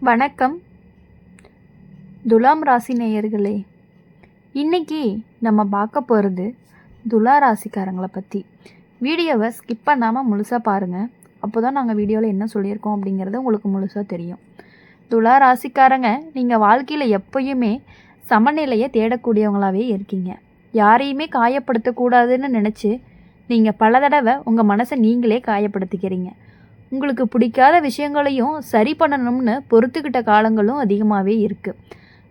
வணக்கம் துலாம் ராசி நேயர்களே. இன்னைக்கு நம்ம பார்க்க போகிறது துலா ராசிக்காரங்களை பற்றி. வீடியோவை ஸ்கிப் பண்ணாமல் முழுசாக பாருங்கள். அப்போ தான் நாங்கள் வீடியோவில் என்ன சொல்லியிருக்கோம் அப்படிங்கிறது உங்களுக்கு முழுசாக தெரியும். துலா ராசிக்காரங்க, நீங்கள் வாழ்க்கையில் எப்பயுமே சமநிலையை தேடக்கூடியவங்களாகவே இருக்கீங்க. யாரையுமே காயப்படுத்தக்கூடாதுன்னு நினச்சி நீங்கள் பல தடவை உங்கள் மனசை நீங்களே காயப்படுத்திக்கிறீங்க. உங்களுக்கு பிடிக்காத விஷயங்களையும் சரி பண்ணணும்னு பொறுத்துக்கிட்ட காலங்களும் அதிகமாகவே இருக்குது.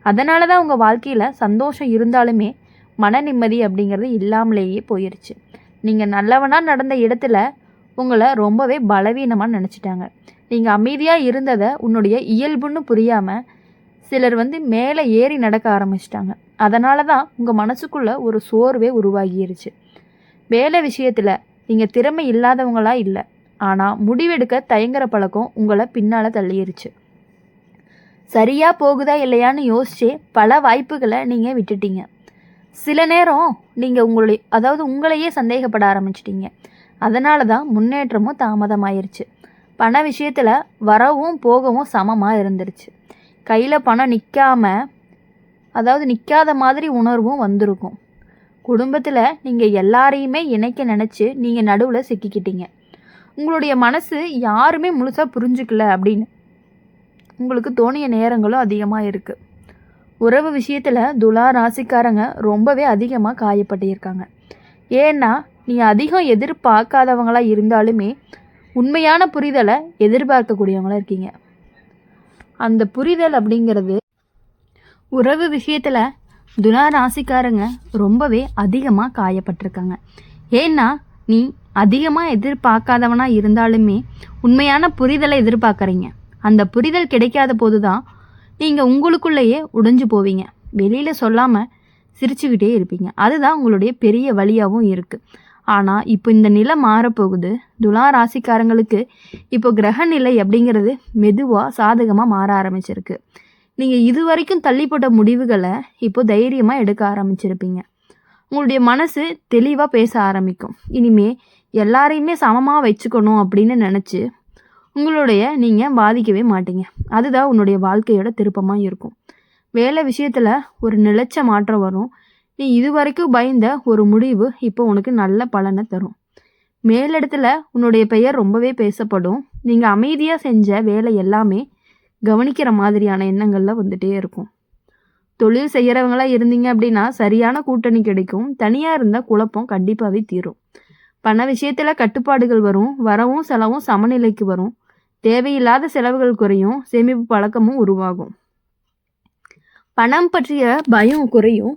அதனால தான் உங்கள் வாழ்க்கையில் சந்தோஷம் இருந்தாலுமே மன நிம்மதி அப்படிங்கிறது இல்லாமலேயே போயிடுச்சு. நீங்கள் நல்லவனாக நடந்த இடத்துல உங்களை ரொம்பவே பலவீனமாக நினச்சிட்டாங்க. நீங்கள் அமைதியாக இருந்ததை உன்னுடைய இயல்புன்னு புரியாமல் சிலர் மேலே ஏறி நடக்க ஆரம்பிச்சிட்டாங்க. அதனால தான் உங்கள் மனசுக்குள்ளே ஒரு சோர்வே உருவாகிருச்சு. வேலை விஷயத்தில் நீங்கள் திறமை இல்லாதவங்களா இல்லை, ஆனால் முடிவெடுக்க தயங்குற பழக்கம் உங்களை பின்னால் தள்ளிருச்சு. சரியாக போகுதா இல்லையான்னு யோசிச்சே பல வாய்ப்புகளை நீங்கள் விட்டுட்டீங்க. சில நேரம் நீங்கள் உங்களையே சந்தேகப்பட ஆரம்பிச்சிட்டிங்க. அதனால தான் முன்னேற்றமும் தாமதமாயிருச்சு. பண விஷயத்தில் வரவும் போகவும் சமமாக இருந்துருச்சு. கையில் பணம் நிற்காத மாதிரி உணர்வும் வந்திருக்கும். குடும்பத்தில் நீங்கள் எல்லாரையுமே இணைக்க நினச்சி நீங்கள் நடுவில் சிக்கிக்கிட்டீங்க. உங்களுடைய மனசு யாருமே முழுசாக புரிஞ்சுக்கல அப்படின்னு உங்களுக்கு தோணிய நேரங்களும் அதிகமாக இருக்குது. உறவு விஷயத்தில் துலா ராசிக்காரங்க ரொம்பவே அதிகமாக காயப்பட்டிருக்காங்க. ஏன்னா நீ அதிகம் எதிர்பார்க்காதவங்களாக இருந்தாலுமே உண்மையான புரிதலை எதிர்பார்க்கக்கூடியவங்களாக இருக்கீங்க. அந்த புரிதல் அப்படிங்கிறது உறவு விஷயத்தில் துலா ராசிக்காரங்க ரொம்பவே அதிகமாக காயப்பட்டிருக்காங்க. ஏன்னா நீ அதிகமாக எதிர்பார்க்காதவனாக இருந்தாலுமே உண்மையான புரிதலை எதிர்பார்க்குறீங்க. அந்த புரிதல் கிடைக்காத போது தான் நீங்கள் உங்களுக்குள்ளேயே உடைஞ்சு போவீங்க. வெளியில் சொல்லாமல் சிரிச்சுக்கிட்டே இருப்பீங்க. அதுதான் உங்களுடைய பெரிய வழியாகவும் இருக்குது. ஆனால் இப்போ இந்த நிலை மாறப்போகுது. துலா ராசிக்காரங்களுக்கு இப்போ கிரக நிலை அப்படிங்கிறது மெதுவாக சாதகமாக மாற ஆரம்பிச்சிருக்கு. நீங்கள் இது வரைக்கும் தள்ளிப்பட்ட முடிவுகளை இப்போ தைரியமாக எடுக்க ஆரம்பிச்சிருப்பீங்க. உங்களுடைய மனசு தெளிவாக பேச ஆரம்பிக்கும். இனிமே எல்லாரையுமே சமமாக வச்சுக்கணும் அப்படின்னு நினச்சி நீங்கள் பாதிக்கவே மாட்டீங்க. அதுதான் உன்னுடைய வாழ்க்கையோட திருப்பமாக இருக்கும். வேலை விஷயத்தில் ஒரு நிலைச்ச மாற்றம் வரும். நீ இதுவரைக்கும் பயந்த ஒரு முடிவு இப்போ உனக்கு நல்ல பலனை தரும். மேலிடத்துல உன்னுடைய பெயர் ரொம்பவே பேசப்படும். நீங்கள் அமைதியாக செஞ்ச வேலை எல்லாமே கவனிக்கிற மாதிரியான எண்ணங்களில் வந்துட்டே இருக்கும். தொழில் செய்கிறவங்களா இருந்தீங்க அப்படின்னா சரியான கூட்டணி கிடைக்கும். தனியாக இருந்தால் குழப்பம் கண்டிப்பாகவே தீரும். பண விஷயத்தில் கட்டுப்பாடுகள் வரும். வரவும் செலவும் சமநிலைக்கு வரும். தேவையில்லாத செலவுகள் குறையும். சேமிப்பு பழக்கமும் உருவாகும். பணம் பற்றிய பயம் குறையும்.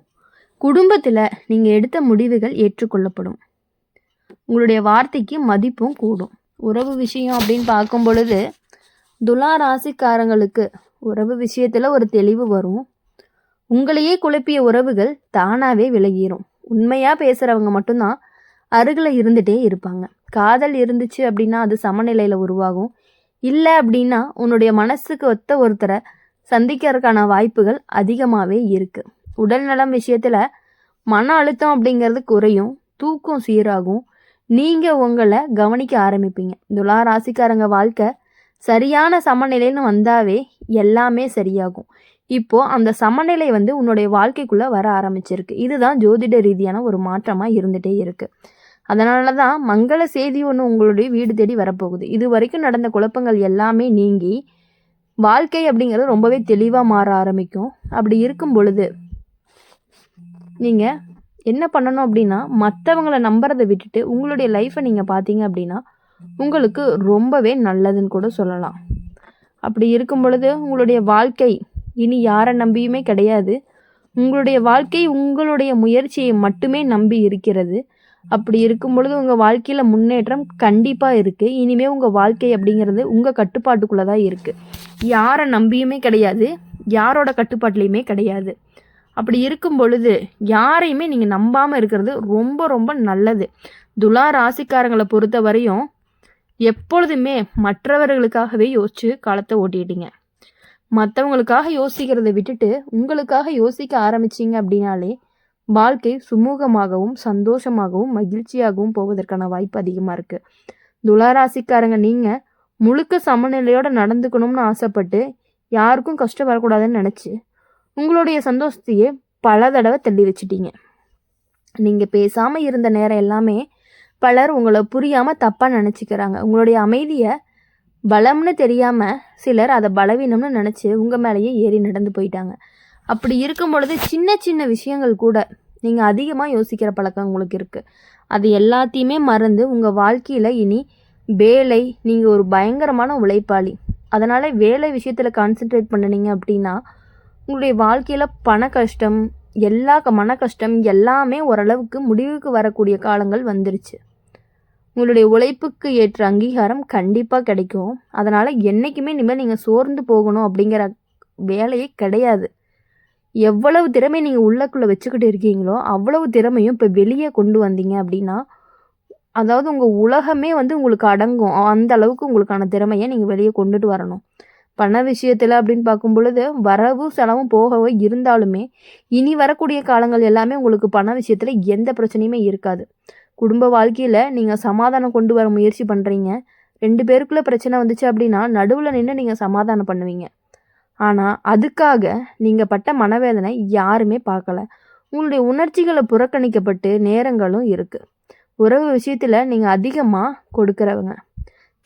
குடும்பத்தில் நீங்கள் எடுத்த முடிவுகள் ஏற்றுக்கொள்ளப்படும். உங்களுடைய வார்த்தைக்கு மதிப்பும் கூடும். உறவு விஷயம் அப்படின்னு பார்க்கும் பொழுது துலா ராசிக்காரங்களுக்கு உறவு விஷயத்தில் ஒரு தெளிவு வரும். உங்களையே குழப்பிய உறவுகள் தானாகவே விலகிரும். உண்மையாக பேசுகிறவங்க மட்டும்தான் அருகில் இருந்துகிட்டே இருப்பாங்க. காதல் இருந்துச்சு அப்படின்னா அது சமநிலையில் உருவாகும். இல்லை அப்படின்னா உன்னுடைய மனசுக்கு ஒத்த ஒருத்தரை சந்திக்கிறதுக்கான வாய்ப்புகள் அதிகமாகவே இருக்குது. உடல்நலம் விஷயத்தில் மன அழுத்தம் அப்படிங்கிறது குறையும். தூக்கம் சீராகும். நீங்கள் உங்களை கவனிக்க ஆரம்பிப்பீங்க. துலா ராசிக்காரங்க வாழ்க்கை சரியான சமநிலைன்னு வந்தாவே எல்லாமே சரியாகும். இப்போது அந்த சமநிலை உன்னுடைய வாழ்க்கைக்குள்ளே வர ஆரம்பிச்சிருக்கு. இதுதான் ஜோதிட ரீதியான ஒரு மாற்றமாக இருந்துகிட்டே இருக்குது. அதனால தான் மங்கள செய்தி ஒன்று உங்களுடைய வீடு தேடி வரப்போகுது. இது வரைக்கும் நடந்த குழப்பங்கள் எல்லாமே நீங்கி வாழ்க்கை அப்படிங்கிறது ரொம்பவே தெளிவாக மாற ஆரம்பிக்கும். அப்படி இருக்கும் பொழுது நீங்கள் என்ன பண்ணணும் அப்படின்னா, மற்றவங்களை நம்புறதை விட்டுட்டு உங்களுடைய லைஃப்பை நீங்கள் பார்த்தீங்க அப்படின்னா உங்களுக்கு ரொம்பவே நல்லதுன்னு கூட சொல்லலாம். அப்படி இருக்கும் பொழுது உங்களுடைய வாழ்க்கை இனி யாரை நம்பியுமே கிடையாது. உங்களுடைய வாழ்க்கை உங்களுடைய முயற்சியை மட்டுமே நம்பி இருக்கிறது. அப்படி இருக்கும் பொழுது உங்கள் வாழ்க்கையில் முன்னேற்றம் கண்டிப்பாக இருக்குது. இனிமேல் உங்கள் வாழ்க்கை அப்படிங்கிறது உங்கள் கட்டுப்பாட்டுக்குள்ளே தான் இருக்குது. யாரை நம்பியுமே கிடையாது, யாரோட கட்டுப்பாட்டுலேயுமே கிடையாது. அப்படி இருக்கும் பொழுது யாரையுமே நீங்கள் நம்பாமல் இருக்கிறது ரொம்ப ரொம்ப நல்லது. துலா ராசிக்காரங்களை பொறுத்த வரையும் எப்பொழுதுமே மற்றவர்களுக்காகவே யோசித்து காலத்தை ஓட்டிட்டீங்க. மற்றவங்களுக்காக யோசிக்கிறத விட்டுட்டு உங்களுக்காக யோசிக்க ஆரம்பிச்சிங்க அப்படின்னாலே வாழ்க்கை சுமூகமாகவும் சந்தோஷமாகவும் மகிழ்ச்சியாகவும் போவதற்கான வாய்ப்பு அதிகமாக இருக்குது. துளாராசிக்காரங்க நீங்கள் முழுக்க சமநிலையோடு நடந்துக்கணும்னு ஆசைப்பட்டு யாருக்கும் கஷ்டம் வரக்கூடாதுன்னு நினச்சி உங்களுடைய சந்தோஷத்தையே பல தடவை தள்ளி வச்சிட்டீங்க. நீங்கள் பேசாமல் இருந்த நேரம் எல்லாமே பலர் உங்களை புரியாமல் தப்பாக நினச்சிக்கிறாங்க. உங்களுடைய அமைதியை பலம்னு தெரியாமல் சிலர் அதை பலவீனம்னு நினச்சி உங்கள் மேலேயே ஏறி நடந்து போயிட்டாங்க. அப்படி இருக்கும் பொழுது சின்ன சின்ன விஷயங்கள் கூட நீங்கள் அதிகமாக யோசிக்கிற பழக்கம் உங்களுக்கு இருக்குது. அது எல்லாத்தையுமே மறந்து உங்கள் வாழ்க்கையில் இனி வேலை, நீங்கள் ஒரு பயங்கரமான உழைப்பாளி, அதனால் வேலை விஷயத்தில் கான்சென்ட்ரேட் பண்ணினீங்க அப்படின்னா உங்களுடைய வாழ்க்கையில் பண கஷ்டம், மன கஷ்டம் எல்லாமே ஓரளவுக்கு முடிவுக்கு வரக்கூடிய காலங்கள் வந்துருச்சு. உங்களுடைய உழைப்புக்கு ஏற்ற அங்கீகாரம் கண்டிப்பாக கிடைக்கும். அதனால் என்றைக்குமே இனிமேல் நீங்கள் சோர்ந்து போகணும் அப்படிங்கிற வேலையே கிடையாது. எவ்வளவு திறமை நீங்கள் உள்ளக்குள்ளே வச்சுக்கிட்டு இருக்கீங்களோ அவ்வளவு திறமையும் இப்போ வெளியே கொண்டு வந்தீங்க அப்படின்னா, அதாவது உங்கள் உலகமே உங்களுக்கு அடங்கும். அந்த அளவுக்கு உங்களுக்கான திறமையை நீங்கள் வெளியே கொண்டுட்டு வரணும். பண விஷயத்தில் அப்படின்னு பார்க்கும் பொழுது வரவும் செலவும் போகவோ இருந்தாலுமே இனி வரக்கூடிய காலங்கள் எல்லாமே உங்களுக்கு பண விஷயத்தில் எந்த பிரச்சனையுமே இருக்காது. குடும்ப வாழ்க்கையில் நீங்கள் சமாதானம் கொண்டு வர முயற்சி பண்ணுறீங்க. 2 பேருக்குள்ளே பிரச்சனை வந்துச்சு அப்படின்னா நடுவில் நின்று நீங்கள் சமாதானம் பண்ணுவீங்க. ஆனால் அதுக்காக நீங்கள் பட்ட மனவேதனை யாருமே பார்க்கல. உங்களுடைய உணர்ச்சிகளை புறக்கணிக்கப்பட்டு நேரங்களும் இருக்குது. உறவு விஷயத்தில் நீங்கள் அதிகமாக கொடுக்குறவங்க.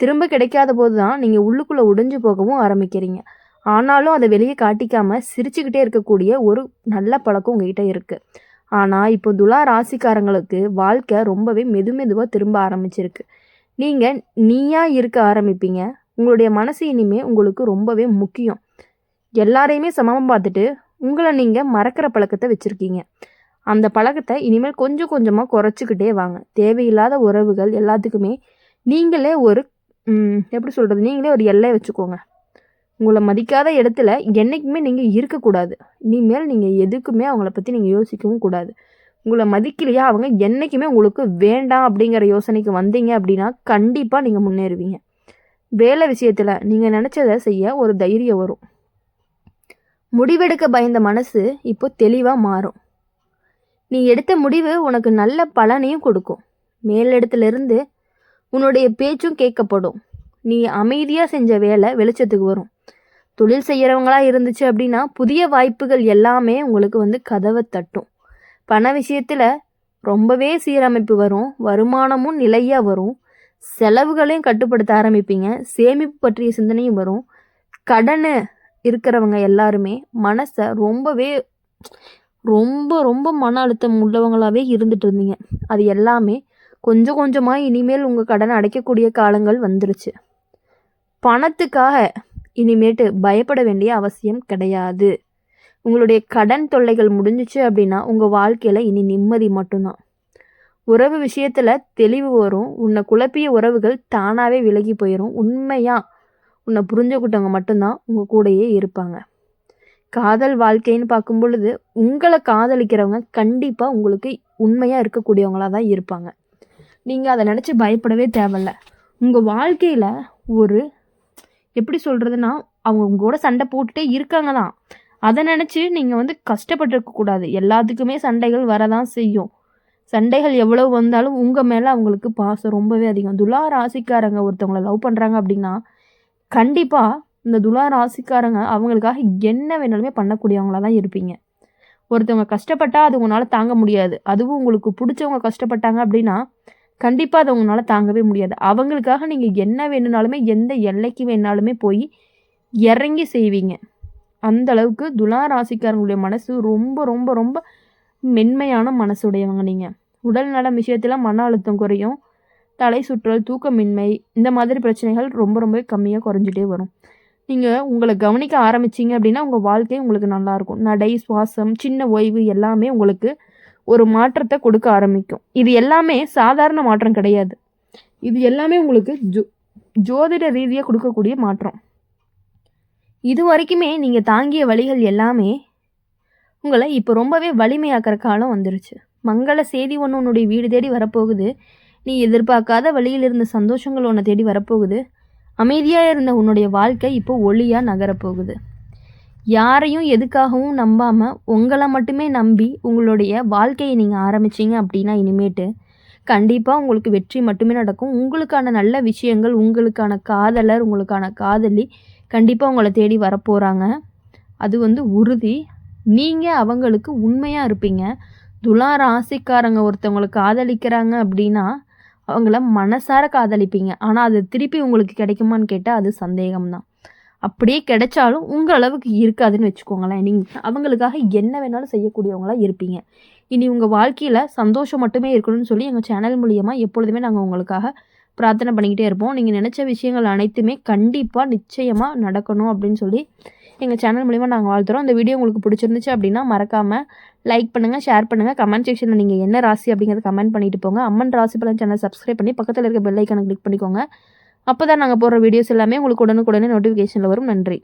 திரும்ப கிடைக்காத போது தான் நீங்கள் உள்ளுக்குள்ளே உடைஞ்சு போகவும் ஆரம்பிக்கிறீங்க. ஆனாலும் அதை வெளியே காட்டிக்காமல் சிரிச்சுக்கிட்டே இருக்கக்கூடிய ஒரு நல்ல பழக்கம் உங்ககிட்ட இருக்குது. ஆனால் இப்போ துலா ராசிக்காரங்களுக்கு வாழ்க்கை ரொம்பவே மெதுவாக திரும்ப ஆரம்பிச்சிருக்கு. நீங்கள் நீயாக இருக்க ஆரம்பிப்பீங்க. உங்களுடைய மனசு இனிமேல் உங்களுக்கு ரொம்பவே முக்கியம். எல்லாரையுமே சமமாக பார்த்துட்டு உங்களை நீங்கள் மறக்கிற பழக்கத்தை வச்சுருக்கீங்க. அந்த பழக்கத்தை இனிமேல் கொஞ்சம் கொஞ்சமாக குறைச்சிக்கிட்டே வாங்க. தேவையில்லாத உறவுகள் எல்லாத்துக்குமே நீங்களே ஒரு நீங்களே ஒரு எல்லை வச்சுக்கோங்க. உங்களை மதிக்காத இடத்துல என்றைக்குமே நீங்கள் இருக்கக்கூடாது. இனிமேல் நீங்கள் எதுக்குமே அவங்கள பற்றி நீங்கள் யோசிக்கவும் கூடாது. உங்களை மதிக்கலையா அவங்க என்றைக்குமே உங்களுக்கு வேண்டாம் அப்படிங்கிற யோசனைக்கு வந்தீங்க அப்படின்னா கண்டிப்பாக நீங்கள் முன்னேறுவீங்க. வேலை விஷயத்தில் நீங்கள் நினச்சதை செய்ய ஒரு தைரியம் வரும். முடிவெடுக்க பயந்த மனசு இப்போ தெளிவாக மாறும். நீ எடுத்த முடிவு உனக்கு நல்ல பலனையும் கொடுக்கும். மேலிடத்துலேருந்து உன்னுடைய பேச்சும் கேட்கப்படும். நீ அமைதியாக செஞ்ச வேலை வெளிச்சத்துக்கு வரும். தொழில் செய்கிறவங்களா இருந்துச்சு அப்படின்னா புதிய வாய்ப்புகள் எல்லாமே உங்களுக்கு கதவை தட்டும். பண விஷயத்தில் ரொம்பவே சீரமைப்பு வரும். வருமானமும் நிலையாக வரும். செலவுகளையும் கட்டுப்படுத்த ஆரம்பிப்பீங்க. சேமிப்பு பற்றிய சிந்தனையும் வரும். கடன் இருக்கிறவங்க எல்லாருமே மனசை ரொம்ப மன அழுத்தம் உள்ளவங்களாகவே இருந்துட்டு இருந்தீங்க. அது எல்லாமே கொஞ்சம் கொஞ்சமாக இனிமேல் உங்கள் கடனை அடைக்கக்கூடிய காலங்கள் வந்துருச்சு. பணத்துக்காக இனிமேட்டு பயப்பட வேண்டிய அவசியம் கிடையாது. உங்களுடைய கடன் தொல்லைகள் முடிஞ்சிச்சு அப்படின்னா உங்கள் வாழ்க்கையில் இனி நிம்மதி மட்டும்தான். உறவு விஷயத்தில் தெளிவு வரும். உன்னை குழப்பிய உறவுகள் தானாகவே விலகி போயிடும். உண்மையாக உன்னை புரிஞ்சுக்கிட்டவங்க மட்டும்தான் உங்கள் கூடயே இருப்பாங்க. காதல் வாழ்க்கைன்னு பார்க்கும் பொழுது உங்களை காதலிக்கிறவங்க கண்டிப்பாக உங்களுக்கு உண்மையாக இருக்கக்கூடியவங்களாக தான் இருப்பாங்க. நீங்கள் அதை நினச்சி பயப்படவே தேவையில்ல. உங்கள் வாழ்க்கையில் அவங்க உங்களோட சண்டை போட்டுகிட்டே இருக்காங்க தான். அதை நினச்சி நீங்கள் கஷ்டப்பட்டுருக்கக்கூடாது. எல்லாத்துக்குமே சண்டைகள் வரதான் செய்யும். சண்டைகள் எவ்வளோ வந்தாலும் உங்கள் மேலே அவங்களுக்கு பாசம் ரொம்பவே அதிகம். துலா ராசிக்காரங்க ஒருத்தவங்களை லவ் பண்ணுறாங்க அப்படின்னா கண்டிப்பாக இந்த துலா ராசிக்காரங்க அவங்களுக்காக என்ன வேணாலுமே பண்ணக்கூடியவங்களாக தான் இருப்பீங்க. ஒருத்தவங்க கஷ்டப்பட்டால் அது உங்களால் தாங்க முடியாது. அதுவும் உங்களுக்கு பிடிச்சவங்க கஷ்டப்பட்டாங்க அப்படின்னா கண்டிப்பாக அதை உங்களால் தாங்கவே முடியாது. அவங்களுக்காக நீங்கள் என்ன வேணுனாலுமே எந்த எல்லைக்கு வேணாலுமே போய் இறங்கி செய்வீங்க. அந்த அளவுக்கு துலா ராசிக்காரங்களுடைய மனசு ரொம்ப ரொம்ப ரொம்ப மென்மையான மனசுடையவங்க. நீங்கள் உடல் நலம் விஷயத்தில் மன அழுத்தம் குறையும். தலை சுற்றல், தூக்கமின்மை, இந்த மாதிரி பிரச்சனைகள் ரொம்ப கம்மியாக குறைஞ்சிட்டே வரும். நீங்கள் உங்களை கவனிக்க ஆரம்பிச்சிங்க அப்படின்னா உங்கள் வாழ்க்கை உங்களுக்கு நல்லாயிருக்கும். நடை, சுவாசம், சின்ன ஓய்வு எல்லாமே உங்களுக்கு ஒரு மாற்றத்தை கொடுக்க ஆரம்பிக்கும். இது எல்லாமே சாதாரண மாற்றம் கிடையாது. இது எல்லாமே உங்களுக்கு ஜோதிட ரீதியாக கொடுக்கக்கூடிய மாற்றம். இது வரைக்குமே நீங்கள் தாங்கிய வழிகள் எல்லாமே உங்களை இப்போ ரொம்பவே வலிமையாக்கிற காலம் வந்துருச்சு. மங்கள செய்தி ஒன்று உன்னுடைய வீடு தேடி வரப்போகுது. நீ எதிர்பார்க்காத வழியில் இருந்த சந்தோஷங்கள் உன்னை தேடி வரப்போகுது. அமைதியாக இருந்த உன்னுடைய வாழ்க்கை இப்போ ஒளியாக நகரப்போகுது. யாரையும் எதுக்காகவும் நம்பாமல் உங்களை மட்டுமே நம்பி உங்களுடைய வாழ்க்கையை நீங்கள் ஆரம்பிச்சிங்க அப்படின்னா இனிமேட்டு கண்டிப்பாக உங்களுக்கு வெற்றி மட்டுமே நடக்கும். உங்களுக்கான நல்ல விஷயங்கள், உங்களுக்கான காதலர், உங்களுக்கான காதலி கண்டிப்பாக உங்களை தேடி வரப்போகிறாங்க. அது உறுதி. நீங்கள் அவங்களுக்கு உண்மையாக இருப்பீங்க. துலா ராசிக்காரங்க ஒருத்தவங்களை காதலிக்கிறாங்க அப்படின்னா அவங்கள மனசார காதலிப்பீங்க. ஆனால் அது திருப்பி உங்களுக்கு கிடைக்குமான்னு கேட்டால் அது சந்தேகம்தான். அப்படியே கிடைச்சாலும் உங்கள் அளவுக்கு இருக்காதுன்னு வச்சுக்கோங்களேன். நீங்கள் அவங்களுக்காக என்ன வேணாலும் செய்யக்கூடியவங்களாக இருப்பீங்க. இனி உங்கள் வாழ்க்கையில் சந்தோஷம் மட்டுமே இருக்கணும்னு சொல்லி எங்கள் சேனல் மூலிமா எப்பொழுதுமே நாங்கள் உங்களுக்காக பிரார்த்தனை பண்ணிக்கிட்டே இருப்போம். நீங்கள் நினச்ச விஷயங்கள் அனைத்துமே கண்டிப்பாக நிச்சயமாக நடக்கணும் அப்படின்னு சொல்லி எங்கள் சேனல் மூலிமா நாங்கள் வாழ்த்துறோம். இந்த வீடியோ உங்களுக்கு பிடிச்சிருந்துச்சு அப்படின்னா மறக்காமல் லைக் பண்ணுங்கள், ஷேர் பண்ணுங்கள். கமெண்ட் செக்ஷனில் நீங்கள் என்ன ராசி அப்படிங்கிறத கமெண்ட் பண்ணிட்டு போங்க. அம்மன் ராசி பலன் சேனல் சப்ஸ்கிரைப் பண்ணி பக்கத்தில் இருக்க பெல் ஐக்கானை கிளிக் பண்ணிக்கோங்க. அப்போ தான் நாங்கள் போடுற வீடியோஸ் எல்லாமே உங்களுக்கு உடனுக்குடனே நோட்டிஃபிகேஷனில் வரும். நன்றி.